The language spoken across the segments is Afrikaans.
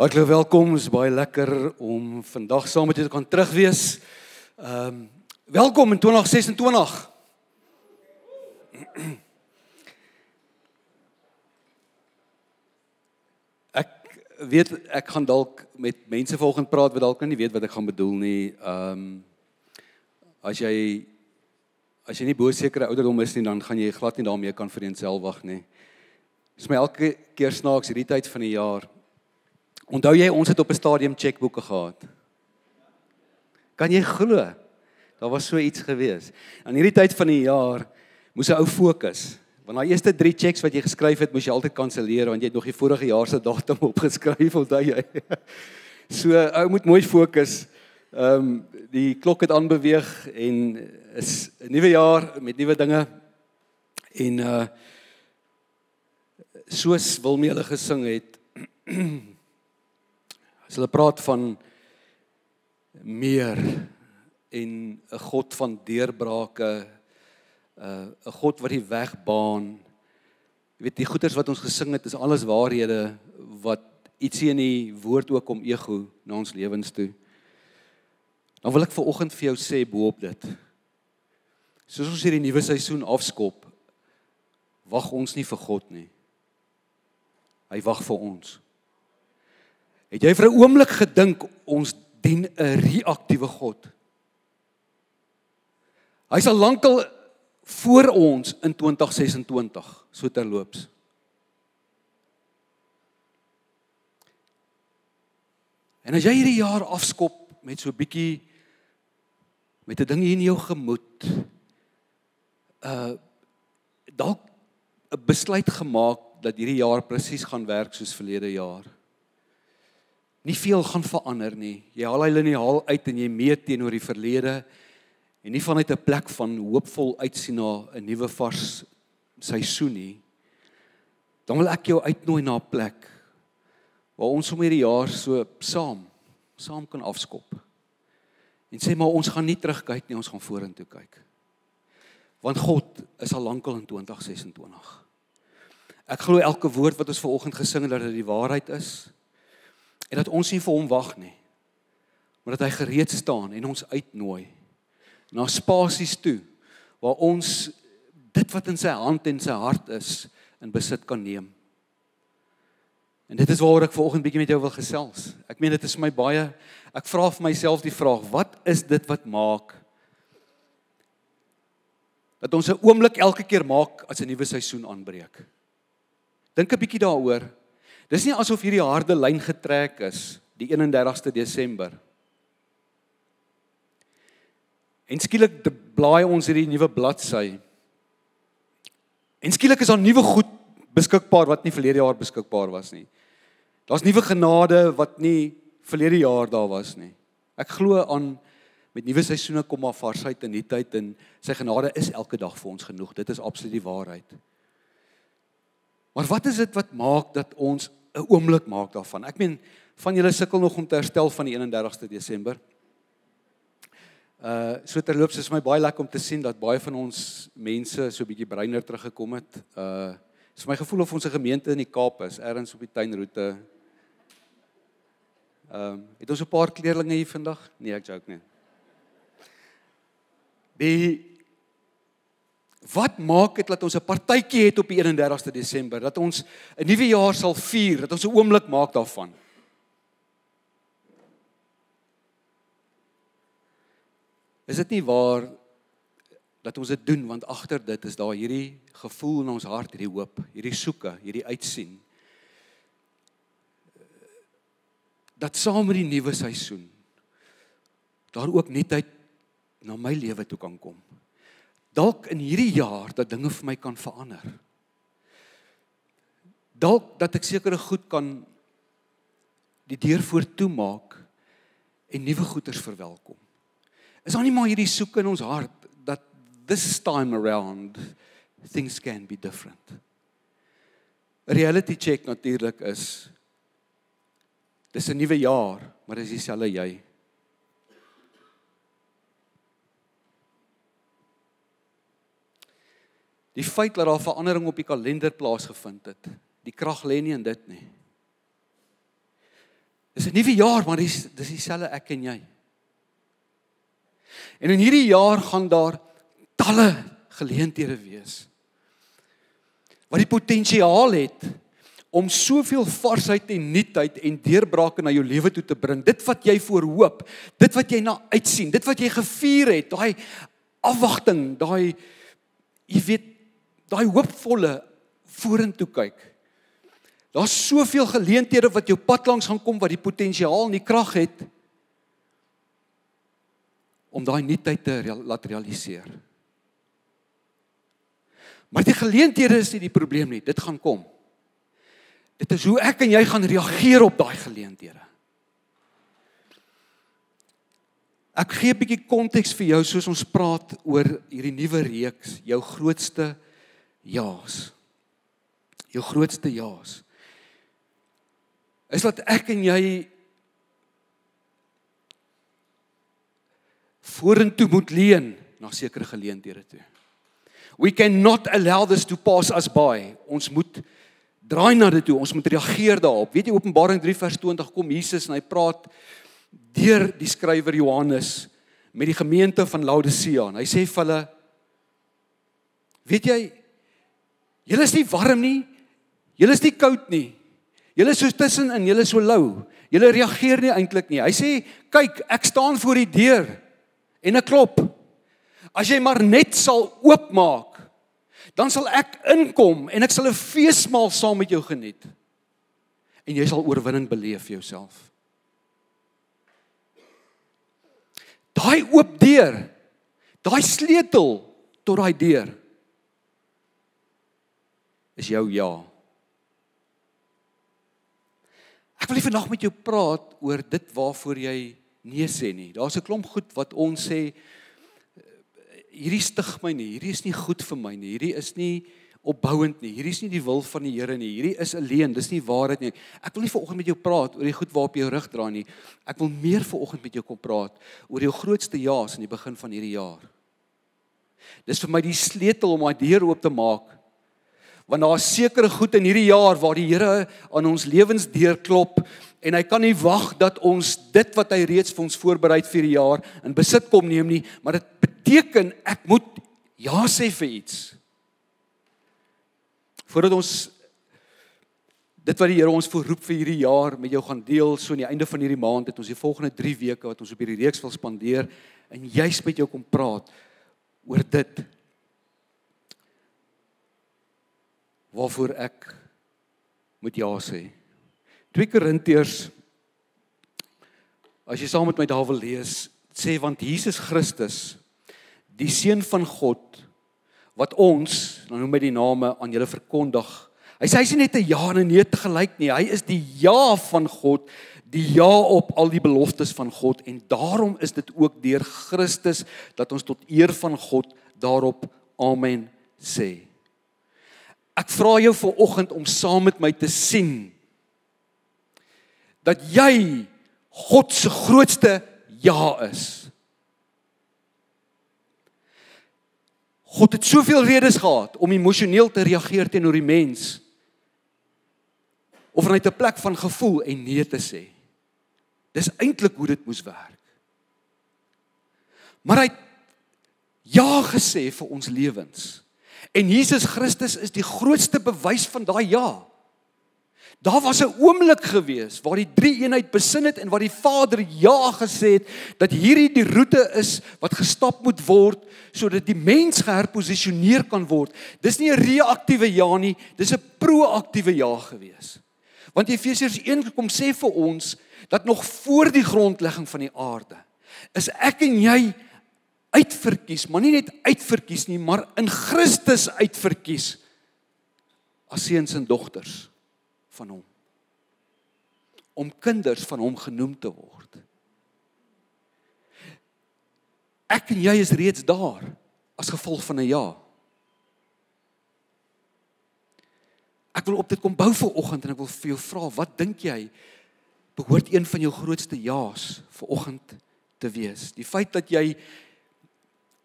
Hartlik welkom, is baie lekker om vandag saam met julle te kan terugwees. Welkom in 2026. Ek weet, ek gaan dalk met mense vanoggend praat wat dalk nie weet wat ek gaan bedoel nie. As jy nie bo sekere ouderdom is nie, dan gaan jy glad nie daarmee kan vereenselwig nie. Dit is my elke keer snaaks hierdie tyd van die jaar. Onthou jy, ons het op 'n stadium checkboeke gehad. Kan jy glo? Daar was so iets gewees. Aan hierdie tyd van die jaar moes 'n ou fokus. Want daai eerste 3 checks wat jy geskryf het, moes jy altyd kanselleer want jy het nog die vorige jaar se datum opgeskryf, onthou jy? So ou moet mooi fokus. Die klok het aanbeweeg en is 'n nuwe jaar met nuwe dinge. En soos Wilmie hulle gesing het, as hulle praat van meer en 'n God van deurbrake, 'n God wat die weg baan. Jy weet, die goeters wat ons gesing het, is alles waarhede wat ietsie in die woord ook om ego na ons lewens toe. Dan wil ek vanoggend vir jou sê bo op dit. Soos ons hierdie nuwe seisoen afskop, wag ons nie vir God nie. Hy wag vir ons. Het jy vir 'n oomblik gedink ons dien 'n reaktiewe God? Hy's al lankal voor ons in 2026, so terloops. En as jy hierdie jaar afskop met so 'n bietjie, met 'n ding hier in jou gemoed, dalk 'n besluit gemaak dat hierdie jaar presies gaan werk soos verlede jaar. Nie veel gaan verander nie. Jy haal hy liniaal uit en jy meet teenoor die verlede en nie vanuit 'n plek van hoopvol uitsien na 'n nuwe vars seisoen nie. Dan wil ek jou uitnooi na 'n plek waar ons om hierdie jaar so saam kan afskop. En sê maar ons gaan nie terugkyk nie, ons gaan vorentoe kyk. Want God is al lankal in 2026. Ek glo elke woord wat ons vanoggend gesing het dat dit die waarheid is. En dat ons nie vir hom wag nie, maar dat hy gereed staan en ons uitnooi na spasies toe, waar ons dit wat in sy hand en sy hart is, in besit kan neem. En dit is waaroor ek vanoggend bietjie met jou wil gesels. Ek meen dit is my baie, ek vra vir myself die vraag, wat is dit wat maak, dat ons 'n oomblik elke keer maak as 'n nuwe seisoen aanbreek? Dink 'n bietjie daaroor. Dis nie asof hierdie harde lyn getrek is, die 31ste Desember. En skielik blaai ons hierdie nuwe bladsy. En skielik is daar nuwe goed beskikbaar wat nie verlede jaar beskikbaar was nie. Daar's nuwe genade wat nie verlede jaar daar was nie. Ek glo aan met nuwe seisoene kom maar varsheid in die tyd en sy genade is elke dag vir ons genoeg. Dit is absoluut die waarheid. Maar wat is dit wat maak dat ons 'n oomblik maak daarvan? Ek meen, van julle sukkel nog om te herstel van die 31ste Desember. So terloops is my baie lekker om te sien dat baie van ons mense so 'n bietjie breiner teruggekom het. Is my gevoel of ons 'n gemeente in die Kaap is, ergens op die tuinroete. Het ons 'n paar kleerlinge hier vandag? Nee, ek joke nie. Wat maak dit dat ons 'n partytjie het op die 31ste Desember, dat ons 'n nuwe jaar sal vier, dat ons 'n oomblik maak daarvan? Is dit nie waar dat ons dit doen, want agter dit is daar hierdie gevoel in ons hart, hierdie hoop, hierdie soeke, hierdie uitsien, dat saam met die nuwe seisoen, daar ook nuutheid na my lewe toe kan kom. Dalk in hierdie jaar dat dinge vir my kan verander. Dalk dat ek sekere goed kan die deur voor toemaak en nuwe goeders verwelkom. Is daar nie maar hierdie soeke in ons hart dat this time around things can be different? 'n Reality check natuurlik is, dis 'n nuwe jaar, maar dis dieselfde jy. Die feit dat daar verandering op die kalender plaasgevind het, die krag lê nie in dit nie. Dis 'n nuwe jaar, maar dis dieselfde ek en jy. En in hierdie jaar gaan daar talle geleenthede wees wat die potensiaal het om soveel varsheid en nuutheid en deurbrake na jou lewe toe te bring. Dit wat jy voorhoop, dit wat jy na uitsien, dit wat jy gevier het, daai afwagting, daai hoopvolle vorentoe kyk. Daar's soveel geleenthede wat jou pad langs gaan kom wat die potensiaal en die krag het om daai nuutheid te laat realiseer. Maar die geleenthede is nie die probleem nie, dit gaan kom. Dit is hoe ek en jy gaan reageer op daai geleenthede. Ek gee 'n bietjie konteks vir jou soos ons praat oor hierdie nuwe reeks, jou grootste ja's. Jou grootste ja's. Is dat ek en jy vorentoe moet leun na sekere geleenthede toe. We cannot allow this to pass us by. Ons moet draai na dit toe, ons moet reageer daarop. Weet jy, Openbaring 3 vers 20 kom Jesus en hy praat deur die skrywer Johannes met die gemeente van Laodicea. En hy sê vir hulle, weet jy, julle is nie warm nie, julle is nie koud nie, julle is so tussenin, julle is so lou, julle reageer nie eintlik nie. Hy sê, kyk, ek staan voor die deur en ek klop. As jy maar net sal oopmaak, dan sal ek inkom en ek sal 'n feesmaal saam met jou geniet. En jy sal oorwinning beleef vir jouself. Daai oop deur, daai sleutel tot daai deur is jou ja. Ek wil nie vandag met jou praat oor dit waarvoor jy nee sê nie. Daar's 'n klomp goed wat ons sê, hierdie stig my nie, hierdie is nie goed vir my nie, hierdie is nie opbouend nie, hierdie is nie die wil van die Here nie, hierdie is alleen, dis nie waarheid nie. Ek wil nie vanoggend met jou praat oor die goed waarop jy jou rug draai nie. Ek wil meer vanoggend met jou kom praat oor jou grootste ja's in die begin van hierdie jaar. Dis vir my die sleutel om daai deur oop te maak. Want daar is sekere goed in hierdie jaar waar die Here aan ons lewens deur klop en hy kan nie wag dat ons dit wat hy reeds vir ons voorberei vir die jaar in besit kom neem nie, maar dit beteken ek moet ja sê vir iets. Voordat ons dit wat die Here ons voorroep vir hierdie jaar met jou gaan deel, so aan die einde van hierdie maand het ons die volgende 3 weke wat ons op hierdie reeks wil spandeer en juis met jou kom praat oor dit waarvoor ek moet ja sê. 2 Korintiërs, as jy saam met my daar wil lees, sê want Jesus Christus, die Seun van God, wat ons, nou noem hy die name, aan julle verkondig. Hy sê hy is nie net 'n ja en 'n nee tegelyk nie, hy is die ja van God, die ja op al die beloftes van God en daarom is dit ook deur Christus dat ons tot eer van God daarop amen sê. Ek vra jou vanoggend om saam met my te sien dat jy God se grootste ja is. God het soveel redes gehad om emosioneel te reageer teenoor die mens of vanuit 'n plek van gevoel en nee te sê. Dis eintlik hoe dit moes werk. Maar hy het ja gesê vir ons lewens. En Jesus Christus is die grootste bewys van daai ja. Daar was 'n oomblik gewees waar die drie eenheid besin het en waar die Vader ja gesê het dat hierdie die roete is wat gestap moet word sodat die mens geherposisioneer kan word. Dis nie 'n reaktiewe ja nie, dis 'n proaktiewe ja gewees. Want Efesiërs 1 kom sê vir ons dat nog voor die grondlegging van die aarde is ek en jy uitverkies, maar nie net uitverkies nie, maar in Christus uitverkies as seuns en dogters van hom. Om kinders van hom genoem te word. Ek en jy is reeds daar as gevolg van 'n ja. Ek wil op dit kom bou vanoggend en ek wil vir jou vra, wat dink jy behoort een van jou grootste ja's vanoggend te wees? Die feit dat jy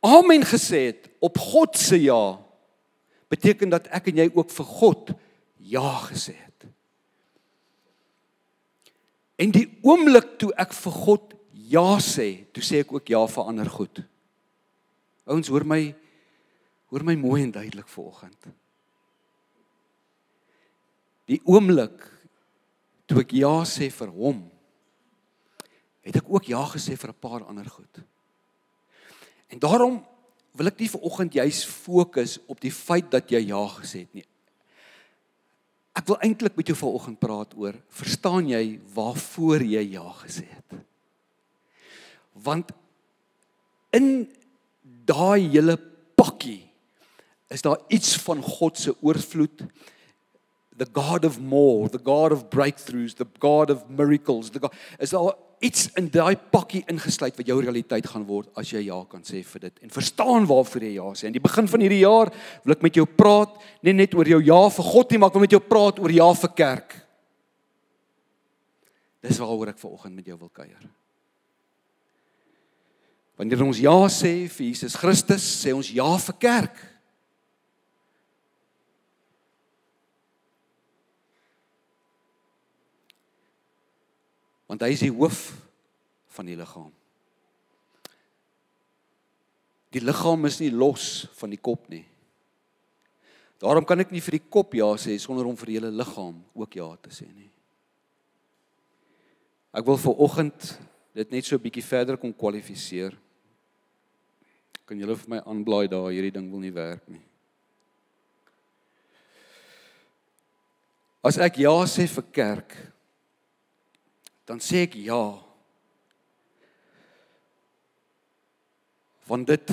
amen gesê het op God se ja, beteken dat ek en jy ook vir God ja gesê het. En die oomblik toe ek vir God ja sê, toe sê ek ook ja vir ander goed. Ouens, hoor my mooi en duidelik vanoggend. Die oomblik toe ek ja sê vir hom, het ek ook ja gesê vir 'n paar ander goed. En daarom wil ek nie vanoggend juis fokus op die feit dat jy ja gesê het nie. Ek wil eintlik met jou vanoggend praat oor, verstaan jy waarvoor jy ja gesê het? Want in daai hele pakkie is daar iets van God se oorvloed, the God of more, the God of breakthroughs, the God of miracles, is daar iets in daai pakkie ingesluit wat jou realiteit gaan word as jy ja kan sê vir dit en verstaan waarvoor jy ja sê. In die begin van hierdie jaar wil ek met jou praat, nie net oor jou ja vir God nie, maar ek wil met jou praat oor ja vir kerk. Dis waaroor ek vanoggend met jou wil kuier. Wanneer ons ja sê vir Jesus Christus, sê ons ja vir kerk. Want hy is die hoof van die liggaam. Die liggaam is nie los van die kop nie. Daarom kan ek nie vir die kop ja sê sonder om vir die hele liggaam ook ja te sê nie. Ek wil vanoggend dit net so 'n bietjie verder kom kwalifiseer. Kan julle vir my aanblaai daar, hierdie ding wil nie werk nie. As ek ja sê vir kerk, dan sê ek ja. Want dit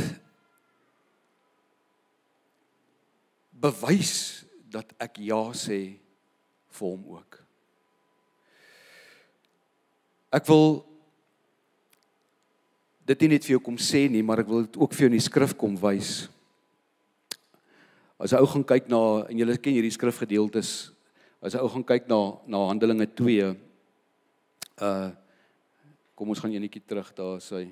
bewys dat ek ja sê vir hom ook. Ek wil dit nie net vir jou kom sê nie, maar ek wil dit ook vir jou in die skrif kom wys. As 'n ou gaan kyk na, en julle ken hierdie skrifgedeeltes, as 'n ou gaan kyk na Handelinge 2, kom ons gaan enetjie terug, daar is hy.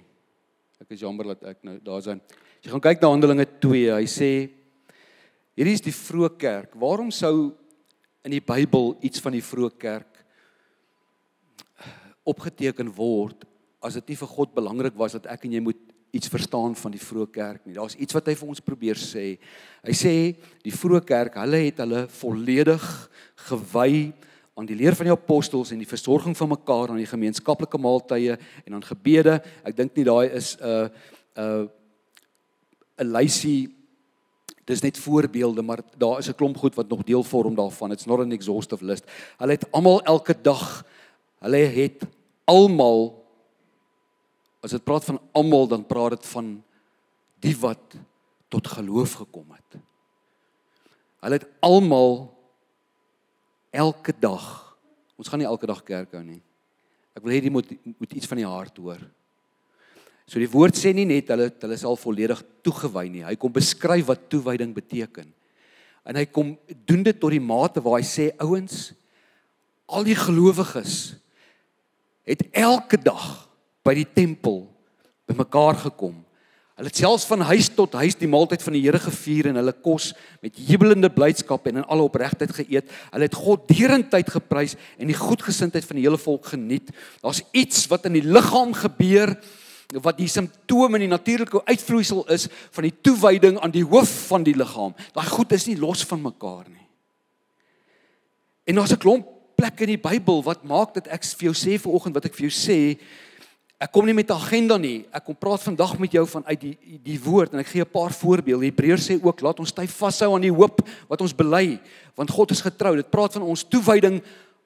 Ek is jammer dat ek nou, daar is hy. As jy gaan kyk na Handelinge 2, hy sê, hierdie is die vroeë kerk. Waarom sou in die Bybel iets van die vroeë kerk opgeteken word, as dit nie vir God belangrik was dat ek en jy moet iets verstaan van die vroeë kerk nie. Daar's iets wat hy vir ons probeer sê. Hy sê, die vroeë kerk, hulle het hulle volledig gewy aan die leer van die apostels en die versorging van mekaar, aan die gemeenskaplike maaltye en aan gebede. Ek dink nie daai is 'n lysie, dis net voorbeelde, maar daar is 'n klomp goed wat nog deel vorm daarvan. It's not an exhaustive list. Hulle het almal elke dag, hulle het almal, as dit praat van almal, dan praat dit van die wat tot geloof gekom het. Hulle het almal elke dag, ons gaan nie elke dag kerk hou nie. Ek wil hê jy moet iets van die hart hoor. So die woord sê nie net hulle is al volledig toegewy nie. Hy kom beskryf wat toewyding beteken. En hy kom doen dit tot die mate waar hy sê, ouens, al die gelowiges het elke dag by die tempel bymekaar gekom. Hulle het selfs van huis tot huis die maaltyd van die Here gevier en hulle kos met jubelende blydskap en in alle opregtheid geëet. Hulle het God derentyd geprys en die goedgesindheid van die hele volk geniet. Daar's iets wat in die liggaam gebeur, wat die simptoom in die natuurlike uitvloeisel is van die toewyding aan die hoof van die liggaam. Daai goed is nie los van mekaar nie. En daar's 'n klomp plekke in die Bybel wat maak dat ek vir jou sê vanoggend wat ek vir jou sê. Ek kom nie met 'n agenda nie. Ek kom praat vandag met jou vanuit die woord en ek gee 'n paar voorbeelde. Hebreërs sê ook, laat ons styf vashou aan die hoop wat ons bely, want God is getrou. Dit praat van ons toewyding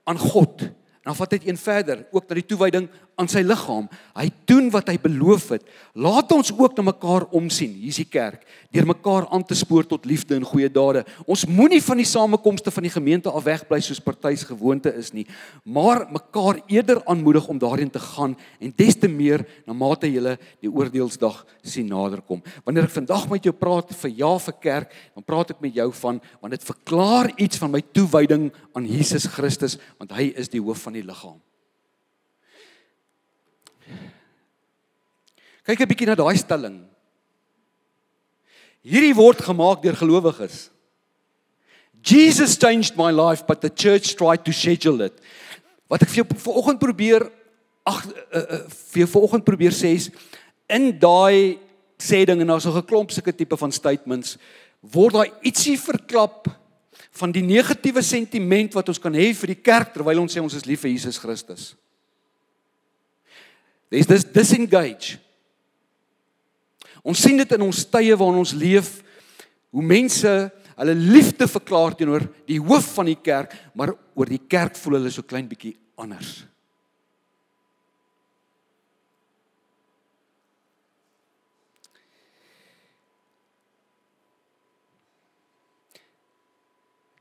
aan God. En dan vat dit een verder, ook na die toewyding aan sy liggaam. Hy doen wat hy beloof het. Laat ons ook na mekaar omsien, hier is die kerk, deur mekaar aan te spoor tot liefde en goeie dade. Ons moenie van die samekomste van die gemeente af wegbly soos partytjies gewoonte is nie, maar mekaar eerder aanmoedig om daarin te gaan en des te meer na mate julle die oordeelsdag sien naderkom. Wanneer ek vandag met jou praat vir ja vir kerk, dan praat ek met jou want dit verklaar iets van my toewyding aan Jesus Christus, want hy is die hoof van die liggaam. Kyk 'n bietjie na daai stelling. Hierdie word gemaak deur gelowiges. Jesus changed my life, but the church tried to schedule it. Wat ek vir jou vanoggend probeer vir jou vanoggend probeer sê is, in daai sêding, en daar's nog 'n klomp sulke tipe van statements, word daar ietsie verklap van die negatiewe sentiment wat ons kan hê vir die kerk terwyl ons sê ons is lief vir Jesus Christus. There's this disengage. Ons sien dit in ons tye waarin ons leef, hoe mense hulle liefde verklaar teenoor die hoof van die kerk, maar oor die kerk voel hulle so klein bietjie anders.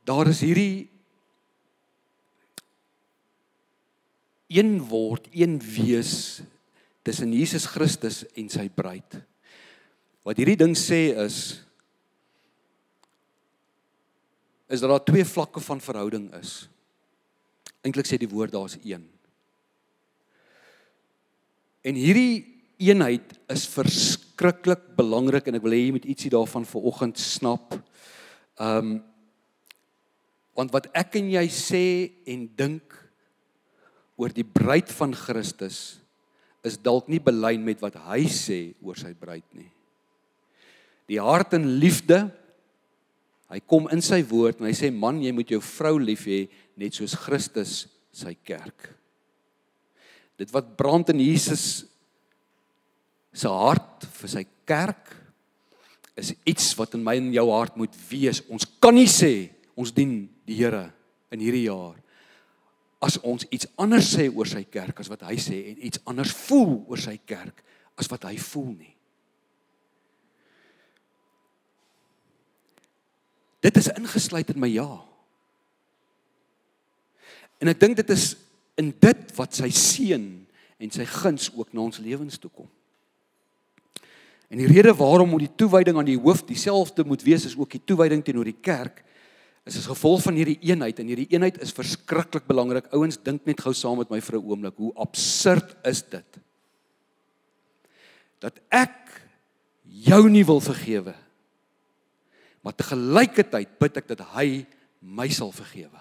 Daar is hierdie een word, een wees tussen Jesus Christus en sy bruid. Wat hierdie ding sê is dat daar twee vlakke van verhouding is. Eintlik sê die woord daar is een. En hierdie eenheid is verskriklik belangrik, en ek wil hê jy moet ietsie daarvan vanoggend snap. Want wat ek en jy sê en dink oor die bruid van Christus is dalk nie belyn met wat hy sê oor sy bruid nie. Die hart en liefde, hy kom in sy woord en hy sê, man, jy moet jou vrou lief hê, net soos Christus sy kerk. Dit wat brand in Jesus se hart vir sy kerk, is iets wat in my en jou hart moet wees. Ons kan nie sê, ons dien die Here in hierdie jaar, as ons iets anders sê oor sy kerk as wat hy sê, en iets anders voel oor sy kerk as wat hy voel nie. Dit is ingesluit in my ja. En ek dink dit is in dit wat sy seën en sy guns ook na ons lewens toe kom. En die rede waarom moet die toewyding aan die hoof dieselfde moet wees as ook die toewyding teenoor die kerk, is as gevolg van hierdie eenheid, en hierdie eenheid is verskriklik belangrik. Ouens, dink net gou saam met my vir 'n oomblik, hoe absurd is dit? Dat ek jou nie wil vergewe, maar tegelykertyd bid ek dat hy my sal vergewe.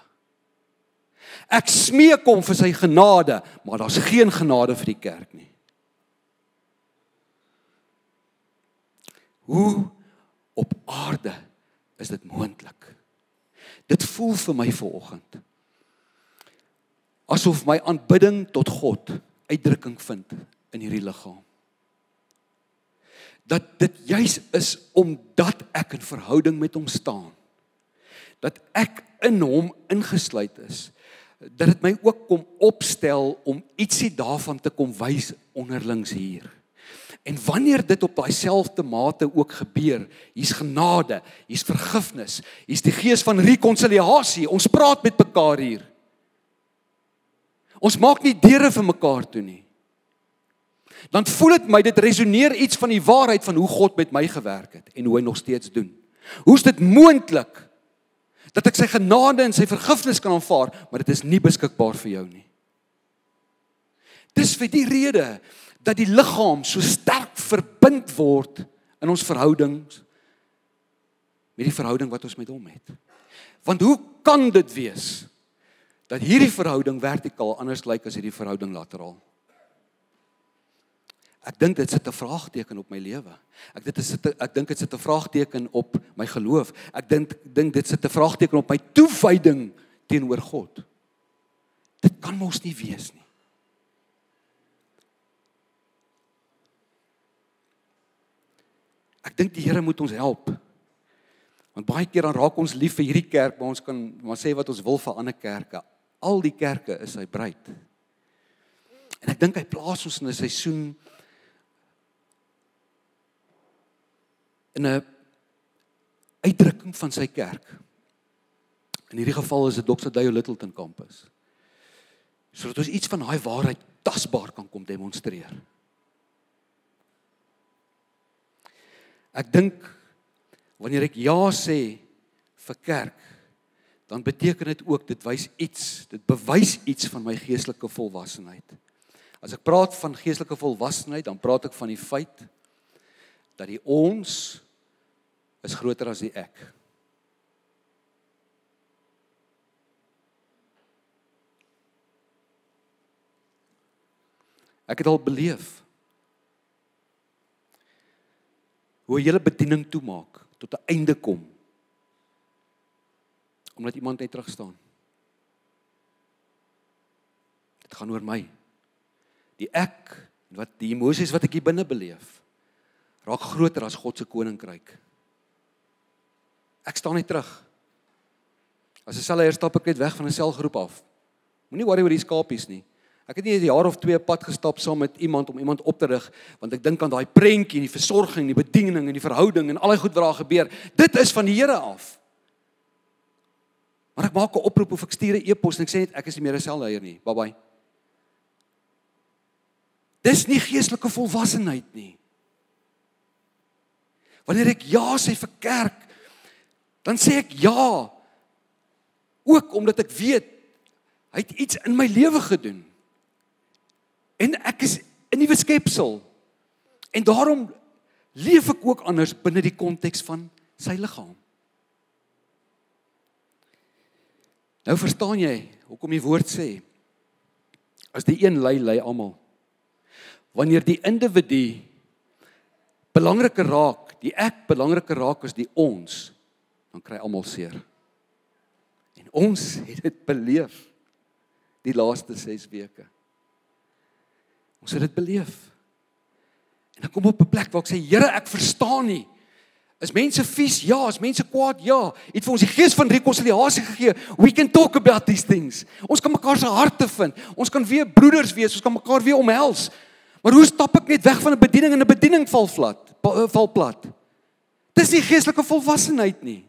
Ek smeek hom vir sy genade, maar daar's geen genade vir die kerk nie. Hoe op aarde is dit moontlik? Dit voel vir my vanoggend asof my aanbidding tot God uitdrukking vind in hierdie liggaam. Dat dit juis is omdat ek in verhouding met hom staan, dat ek in hom ingesluit is, dat dit my ook kom opstel om ietsie daarvan te kom wys onderlings hier. En wanneer dit op daai selfde mate ook gebeur, hier's genade, hier's vergifnis, hier's die gees van rekonsiliasie, ons praat met mekaar hier. Ons maak nie deure vir mekaar toe nie. Dan voel dit my, dit resoneer iets van die waarheid van hoe God met my gewerk het en hoe hy nog steeds doen. Hoe is dit moontlik dat ek sy genade en sy vergifnis kan aanvaar, maar dit is nie beskikbaar vir jou nie. Dis vir die rede dat die liggaam so sterk verbind word in ons verhoudings met die verhouding wat ons met hom het. Want hoe kan dit wees dat hierdie verhouding vertikaal anders lyk as hierdie verhouding lateraal? Ek dink dit sit 'n vraagteken op my lewe. Ek dink dit sit 'n vraagteken op my geloof. Ek dink dit sit 'n vraagteken op my toewyding teenoor God. Dit kan mos nie wees nie. Ek dink die Here moet ons help. Want baie keer dan raak ons lief vir hierdie kerk, maar ons kan maar sê wat ons wil vir ander kerke. Al die kerke is sy bruid. En ek dink hy plaas ons in 'n seisoen, in 'n uitdrukking van sy kerk. In hierdie geval is dit Dr. Dio Littleton Campus. Sodat ons iets van daai waarheid tasbaar kan kom demonstreer. Ek dink, wanneer ek ja sê vir kerk, dan beteken dit ook, dit bewys iets van my geestelike volwassenheid. As ek praat van geestelike volwassenheid, dan praat ek van die feit, dat die ons is groter as die ek. Ek het al beleef hoe 'n hele bediening toemaak, tot 'n einde kom, omdat iemand net terug staan. Dit gaan oor my. Die ek, die emosies wat ek hier binne beleef, raak groter as God se koninkryk. Ek staan net terug. As 'n selleier stap ek net weg van 'n selgroep af. Moenie worry oor die skapies nie. Ek het nie 'n jaar of 2 pad gestap saam met iemand om iemand op te rig, want ek dink aan daai prentjie en die versorging, die bediening en die verhouding en al die goed wat daar gebeur. Dit is van die Here af. Maar ek maak 'n oproep of ek stuur 'n e-pos en ek sê net ek is nie meer 'n selleier nie. Bye bye. Dis nie geestelike volwassenheid nie. Wanneer ek ja sê vir kerk, dan sê ek ja, ook omdat ek weet, hy het iets in my lewe gedoen. En ek is 'n nuwe skepsel. En daarom leef ek ook anders binne die konteks van sy liggaam. Nou verstaan jy hoekom die woord sê, as die een ly, ly almal. Wanneer die individu belangriker raak, die ek belangriker raak as die ons, dan kry almal seer. En ons het dit beleef die laaste 6 weke. Ons het dit beleef. En ek kom op 'n plek waar ek sê, Here, ek verstaan nie. Is mense vies? Ja. Is mense kwaad? Ja. Het vir ons die gees van rekonsiliasie gegee. We can talk about these things. Ons kan mekaar se harte vind. Ons kan weer broeders wees. Ons kan mekaar weer omhels. Maar hoe stap ek net weg van 'n bediening en 'n bediening val plat? Dis nie geestelike volwassenheid nie.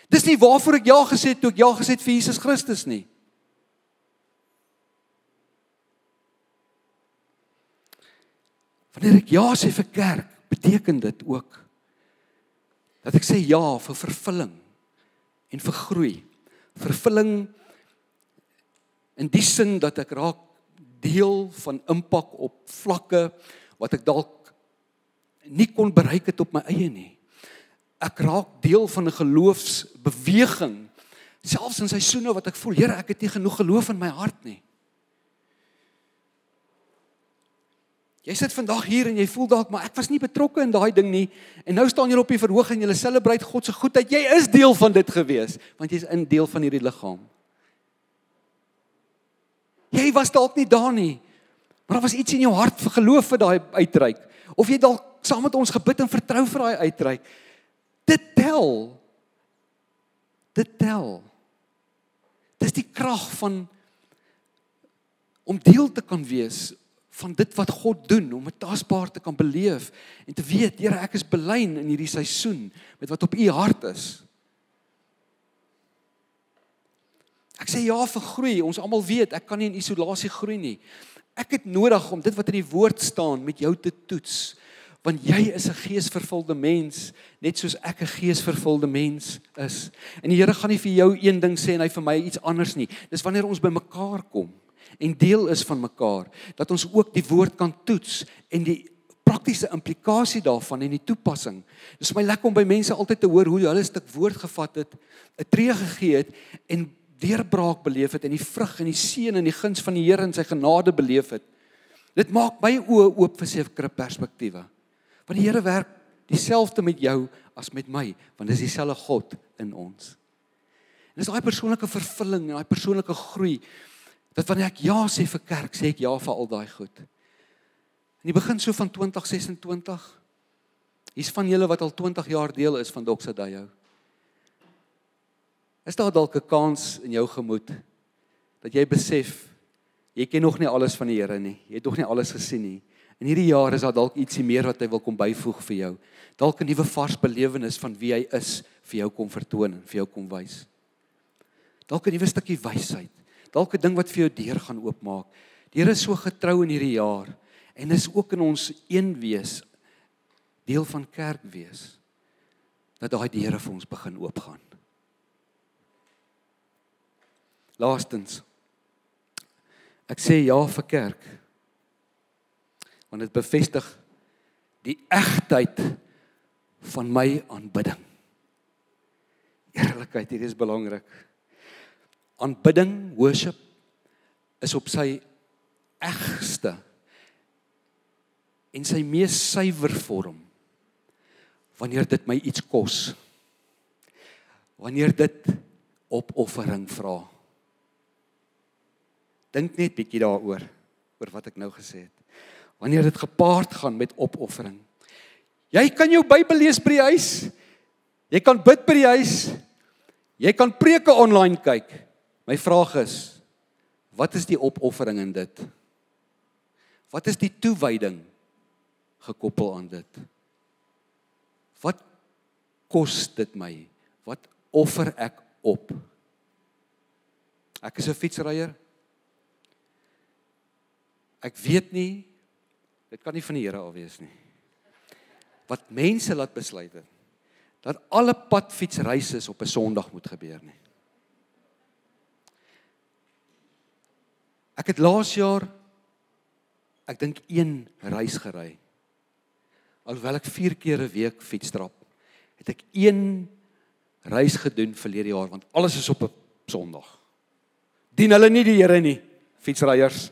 Dis nie waarvoor ek ja gesê het toe ek ja gesê het vir Jesus Christus nie. Wanneer ek ja sê vir kerk, beteken dit ook dat ek sê ja vir vervulling en vir groei. Vervulling in die sin dat ek raak deel van impak op vlakke wat ek dalk nie kon bereik het op my eie nie. Ek raak deel van 'n geloofsbeweging, selfs in seisoene wat ek voel, Here, ek het nie genoeg geloof in my hart nie. Jy sit vandag hier en jy voel dalk, maar ek was nie betrokke in daai ding nie, en nou staan julle op die verhoog en julle celebrate God se goedheid. Jy is deel van dit gewees, want jy's 'n deel van hierdie liggaam. Jy was dalk nie daar nie, maar daar was iets in jou hart vir geloof vir daai uitreik. Of jy dalk saam met ons gebid en vertrou vir daai uitreik. Dit tel. Dit tel. Dis die krag van om deel te kan wees van dit wat God doen, om dit tasbaar te kan beleef en te weet, Here, ek is belyn in hierdie seisoen met wat op u hart is. Ek sê ja vir groei. Ons almal weet, ek kan nie in isolasie groei nie. Ek het nodig om dit wat in die woord staan met jou te toets, want jy is 'n geesvervulde mens, net soos ek 'n geesvervulde mens is. En die Here gaan nie vir jou een ding sê en hy vir my iets anders nie. Dis wanneer ons by mekaar kom en deel is van mekaar, dat ons ook die woord kan toets en die praktiese implikasie daarvan en die toepassing. Dis vir my lekker om by mense altyd te hoor hoe hulle 'n stuk woord gevat het, 'n tree gegee het en deurbraak beleef het en die vrug en die seën en die guns van die Here en sy genade beleef het. Dit maak my oë oop vir sekere perspektiewe. Want die Here werk dieselfde met jou as met my, want dis dieselfde God in ons. En dis daai persoonlike vervulling en daai persoonlike groei, dat wanneer ek ja sê vir kerk, sê ek ja vir al daai goed. In die begin so van 2026, hier's van julle wat al 20 jaar deel is van Doxa Deo. Is daar dalk 'n kans in jou gemoed, dat jy besef, jy ken nog nie alles van die Here nie, jy het nog nie alles gesien nie. In hierdie jaar is daar dalk ietsie meer wat hy wil kom byvoeg vir jou. Dalk 'n nuwe vars belewenis van wie hy is, vir jou kom vertoon en vir jou kom wys. Dalk 'n nuwe stukkie wysheid. Dalk 'n ding wat vir jou deur gaan oopmaak. Die Here is so getrou in hierdie jaar, en is ook in ons een wees, deel van kerk wees, dat daai deure vir ons begin oopgaan. Laastens, ek sê ja vir kerk, want dit bevestig die egtheid van my aanbidding. Eerlikheid, hier is belangrik. Aanbidding, worship, is op sy egste en sy mees suiwer vorm, wanneer dit my iets kos, wanneer dit opoffering vra. Dink net bietjie daaroor, oor wat ek nou gesê het. Wanneer dit gepaard gaan met opoffering. Jy kan jou Bybel lees by die huis, jy kan bid by die huis, jy kan preke online kyk. My vraag is, wat is die opoffering in dit? Wat is die toewyding gekoppel aan dit? Wat kos dit my? Wat offer ek op? Ek is 'n fietsryer. Ek weet nie, dit kan nie van die Here af wees nie. Wat mense laat besluit het, dat alle padfietsreise op 'n Sondag moet gebeur nie. Ek het laas jaar, ek dink 1 reis gery. Alhoewel ek 4 keer 'n week fietsstrap, het ek 1 reis gedoen verlede jaar, want alles is op 'n Sondag. Dien hulle nie die Here nie, fietsryers.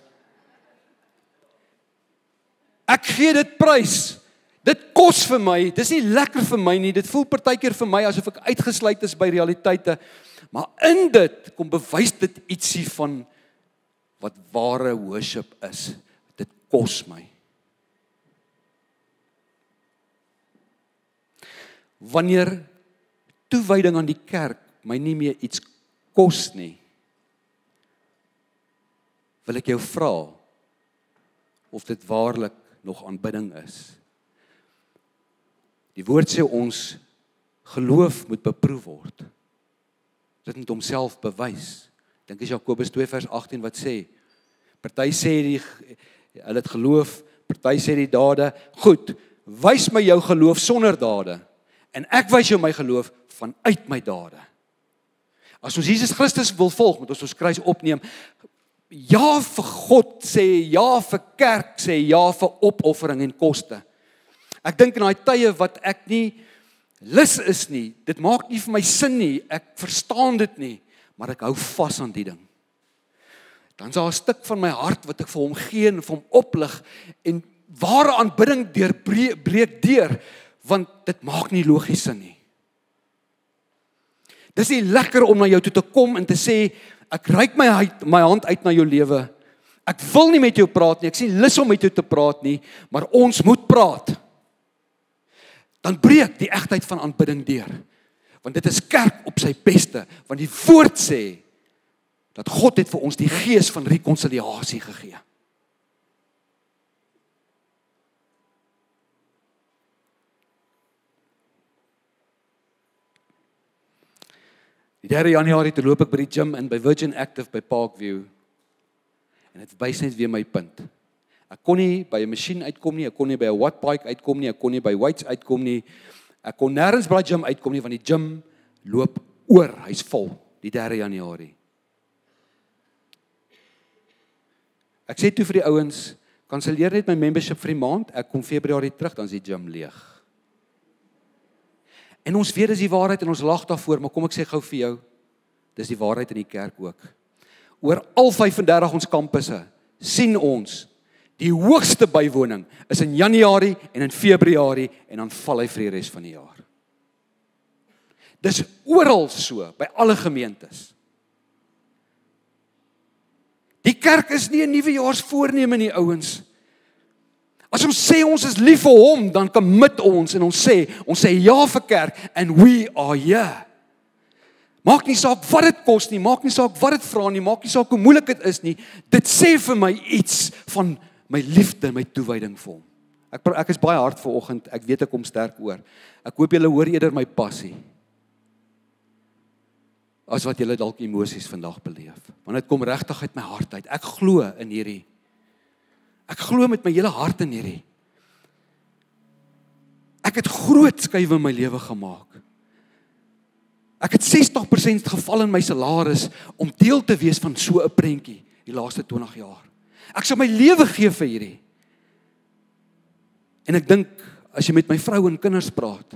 Ek gee dit prys. Dit kos vir my, dis nie lekker vir my nie, dit voel partykeer vir my asof ek uitgesluit is by realiteite, maar in dit kom bewys dit ietsie van wat ware worship is. Dit kos my. Wanneer toewyding aan die kerk my nie meer iets kos nie, wil ek jou vra of dit waarlik nog aanbidding is. Die woord sê ons geloof moet beproef word. Dit moet homself bewys. Dink is Jakobus 2 vers 18 wat sê, party sê hulle het geloof, party sê die dade, goed, wys my jou geloof sonder dade, en ek wys jou my geloof vanuit my dade. As ons Jesus Christus wil volg, moet ons kruis opneem, ja vir God sê, ja vir kerk sê, ja vir opoffering en koste. Ek dink in daai tye wat ek nie lus is nie, dit maak nie vir my sin nie, ek verstaan dit nie, maar ek hou vas aan die ding. Dan is daar 'n stuk van my hart wat ek vir hom gee en vir hom oplig, en ware aanbidding breek deur, want dit maak nie logies sin nie. Dis nie lekker om na jou toe te kom en te sê, ek reik my hand uit na jou lewe, ek wil nie met jou praat nie, ek sien lus om met jou te praat nie, maar ons moet praat. Dan breek die egtheid van aanbidding deur. Want dit is kerk op sy beste, want die woord sê, dat God het vir ons die gees van rekonsiliasie gegee. Die 3 Januarie toe loop ek by die gym in by Virgin Active by Parkview, en dit wys net weer my punt. Ek kon nie by 'n masjien uitkom nie, ek kon nie by 'n wattbike uitkom nie, ek kon nie by weights uitkom nie, ek kon nêrens by die gym uitkom nie, want die gym loop oor, hy's vol, die 3 Januarie. Ek sê toe vir die ouens, kanselleer net my membership vir die maand, ek kom Februarie terug, dan is die gym leeg. En ons weet dis die waarheid en ons lag daarvoor, maar kom ek sê gou vir jou, dis die waarheid in die kerk ook. Oor al 35 ons kampusse, sien ons, die hoogste bywoning is in Januarie en in Februarie, en dan val hy vir die res van die jaar. Dis oral so, by alle gemeentes. Die kerk is nie 'n nuwejaarsvoorneme nie, ouens. As ons sê ons is lief vir hom, dan commit ons en ons sê ja vir kerk, and we are here. Maak nie saak wat dit kos nie, maak nie saak wat dit vra nie, maak nie saak hoe moeilik dit is nie, dit sê vir my iets van my liefde, my toewyding vir hom. Ek is baie hard vanoggend, ek weet ek kom sterk oor. Ek hoop julle hoor eerder my passie, as wat julle dalk emosies vandag beleef. Want dit kom regtig uit my hart uit. Ek glo in hierdie. Ek glo met my hele hart in hierdie. Ek het groot skuwe in my lewe gemaak. Ek het 60% geval in my salaris om deel te wees van so 'n prentjie die laaste 20 jaar. Ek sal my lewe gee vir hierdie. En ek dink, as jy met my vrou en kinders praat,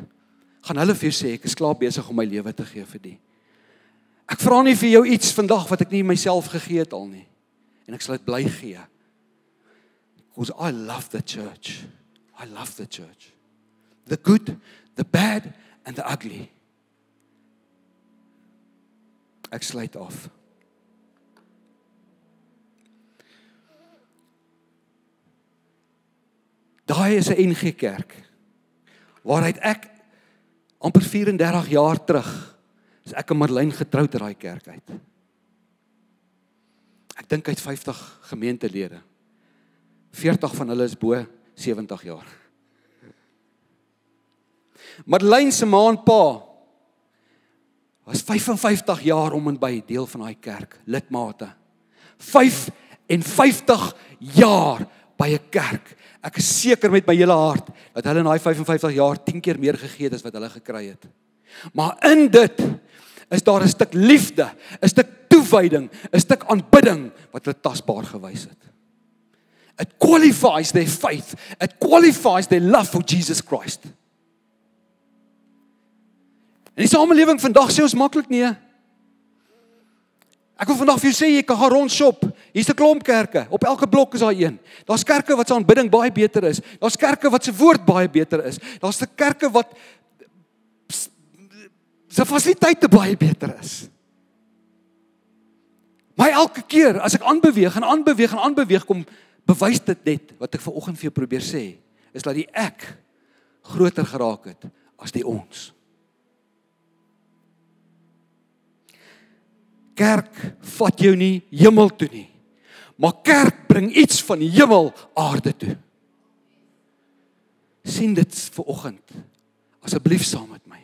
gaan hulle vir jou sê, ek is klaar besig om my lewe te gee vir die. Ek vra nie vir jou iets vandag wat ek nie myself gegee het al nie. En ek sal dit bly gee. Because I love the church. I love the church. The good, the bad and the ugly. Ek sluit af. Daai is 'n NG Kerk, waaruit ek amper 34 jaar terug, is ek en Marlyn getroud uit daai kerk uit. Ek dink hy het 50 gemeentelede. 40 van hulle is bo 70 jaar. Marlyn se ma en pa was 55 jaar om en by deel van daai kerk, lidmate. 55 jaar by 'n kerk. Ek is seker met my hele hart dat hulle in daai 55 jaar 10 keer meer gegee het as wat hulle gekry het. Maar in dit is daar 'n stuk liefde, 'n stuk toewyding, 'n stuk aanbidding wat hulle tasbaar gewys het. It qualifies their faith. It qualifies their love for Jesus Christ. En die samelewing vandag sê ons maklik nee. Ek wil vandag vir jou sê, jy kan gaan rondshop. Hier's 'n klomp kerke. Op elke blok is daar een. Daar's kerke wat se aanbidding baie beter is. Daar's kerke wat se woord baie beter is. Daar's kerke wat se fasiliteite baie beter is. Maar elke keer as ek aanbeweeg kom, bewys dit net wat ek vanoggend vir jou probeer sê, is dat die ek groter geraak het as die ons. Kerk vat jou nie hemel toe nie, maar kerk bring iets van die hemel aarde toe. Sien dit vanoggend, asseblief saam met my.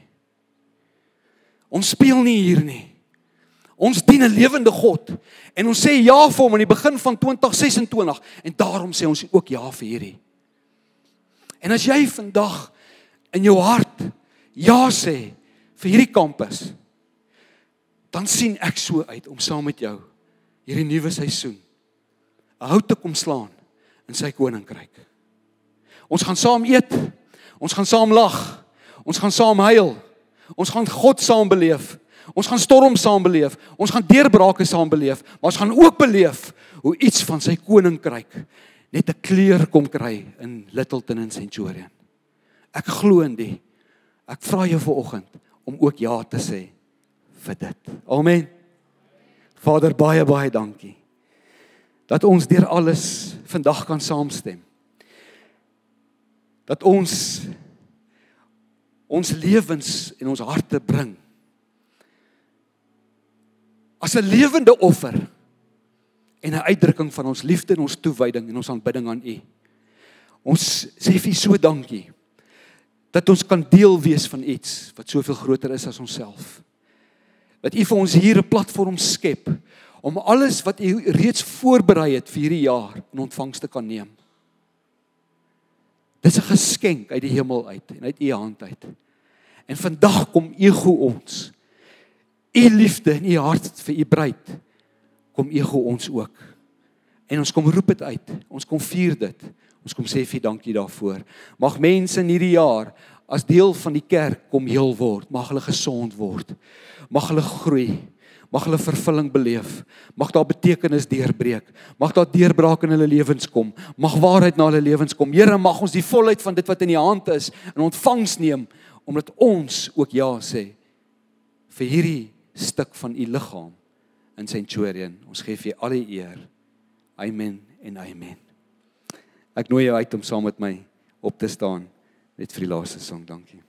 Ons speel nie hier nie. Ons dien 'n lewende God en ons sê ja vir hom in die begin van 2026 en daarom sê ons ook ja vir hierdie. En as jy vandag in jou hart ja sê vir hierdie kampus, dan sien ek so uit om saam met jou hierdie nuwe seisoen 'n hout te kom slaan in sy koninkryk. Ons gaan saam eet, ons gaan saam lag, ons gaan saam huil, ons gaan God saam beleef, ons gaan storms saam beleef, ons gaan deurbrake saam beleef, maar ons gaan ook beleef hoe iets van sy koninkryk net 'n kleur kom kry in Littleton en Centurion. Ek glo in dit. Ek vra jou vanoggend om ook ja te sê vir dit. Amen. Vader, baie, baie dankie dat ons deur alles vandag kan saamstem. Dat ons lewens en ons harte bring as 'n lewende offer en 'n uitdrukking van ons liefde en ons toewyding en ons aanbidding aan U. Ons sê vir U so dankie dat ons kan deel wees van iets wat soveel groter is as onsself. Dat U vir ons hier 'n platform skep om alles wat U reeds voorberei het vir hierdie jaar in ontvangs te kan neem. Dis 'n geskenk uit die hemel uit en uit U hand uit. En vandag kom ego ons. U liefde en U hart vir U bruid kom ego ons ook. En ons kom roep dit uit. Ons kom vier dit. Ons kom sê vir dankie daarvoor. Mag mense in hierdie jaar as deel van die kerk kom heel word. Mag hulle gesond word. Mag hulle groei. Mag hulle vervulling beleef. Mag daar betekenis deurbreek. Mag daar deurbraak in hulle lewens kom. Mag waarheid na hulle lewens kom. Here, mag ons die volheid van dit wat in U hand is in ontvangs neem, omdat ons ook ja sê vir hierdie stuk van U liggaam in Centurion. Ons gee vir U al die eer. Amen en amen. Ek nooi jou uit om saam met my op te staan net vir die laaste song. Dankie.